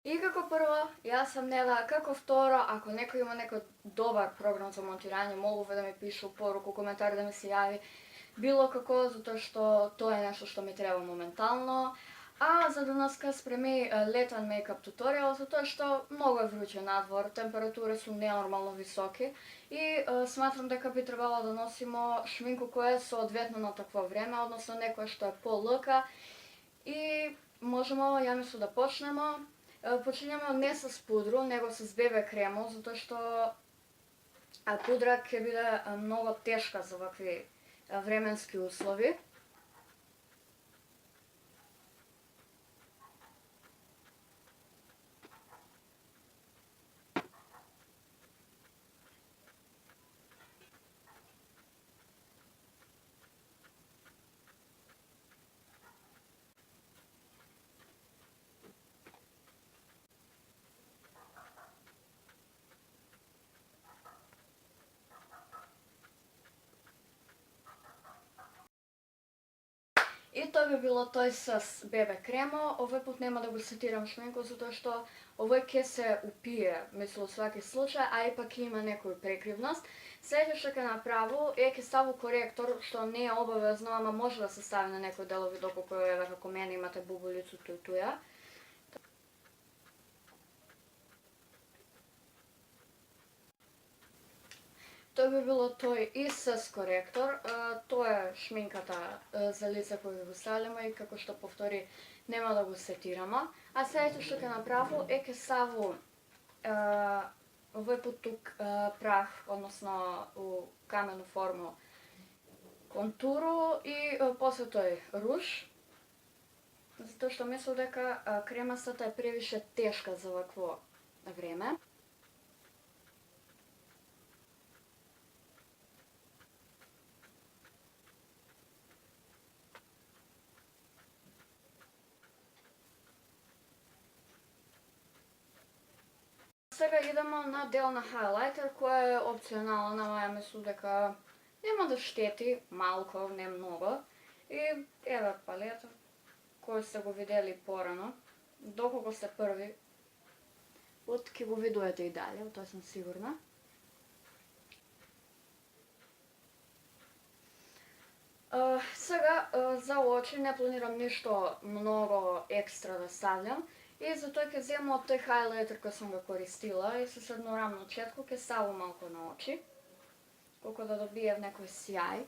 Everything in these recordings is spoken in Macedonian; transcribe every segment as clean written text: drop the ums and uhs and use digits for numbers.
И како прво, јас сам Нела, како второ, ако некој има некој добар програм за монтирање, молбу да ми пише поруку, коментар да ми се јави, било како, затоа што тоа е нешто што ми треба моментално. А за денеска спреми летен мејкап туторијал, затоа што многу е вруќе надвор, температури су ненормално високи и сматрам дека би требало да носимо шминку која е соодветно на такво време, односно некоја што е полека и можемо, ја мислам да почнемо. Почињаме не с пудру, него с бебе кремо, затоа што пудра ќе биде многу тешка за вакви временски услови. И тоа би било тој с бебе кремо. Овој пат нема да го сетирам шминку, затоа што овој ќе се упие, мислам, сваки случај, а ипак има некоја прекривност. Следно што ќе направу е ќе ставу коректор, што не е обавезно, ама може да се стави на некои делови, доколку еве како мене имате бубулицу туја. Тоа би било тој и с коректор. Тоа е шминката за лице кој го ставljamo и како што повтори нема да го сетираме. А следето што ќе направу е ќе ставу овој пат тук прах, односно у камену форму контуру и после тој руж. Затоа што мислам дека кремасата е превише тешка за вакво време. Сега идемо на дел на хайлайтер, која е опционална, ама ја мислам дека нема да штети, малку, не многу. И еве палета, кој сте го видели порано. Доколку сте први, ќе го видуете и дале, тоа сум сигурна. Сега, за очи не планирам ништо многу екстра да ставljам. И затоа ќе земам од тој хайлайтер кој сум го користила и со едно рамно четко ќе ставам малку на очи, колку да добиев некој сјај.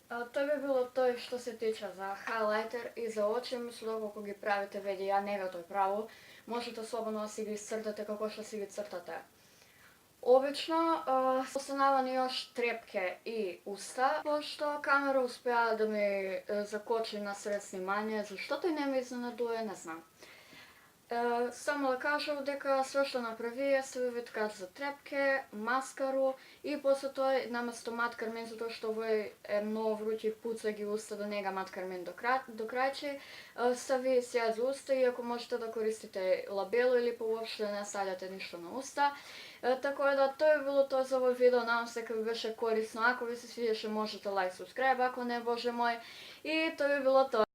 Тоа би било тој што се тича за хайлайтер и за очи, мислам доколку ги правите веќе ја не го тој право, можете слободно да си ги цртате како што си ги цртате. Обично се останавани још трепке и уста, пошто камера успеа да ми закочи на сред снимање, зашто тој не ме изненадува, не знам. Само да кажам дека све што направи е стави така за трепке, маскару и после тоа наместо маткармин, затоа што овој е многу вруќе и пуца ги уста да не га маткармин до крајче, стави сјај за уста и ако можете да користите лабело или поуопште да не ставljате ништо на уста. Така да тоа е било тоа за овој видео, надам се дека ви беше корисно, ако ви се свидеше можете лайк, субскрајб, ако не, боже мој, и тоа би било тоа.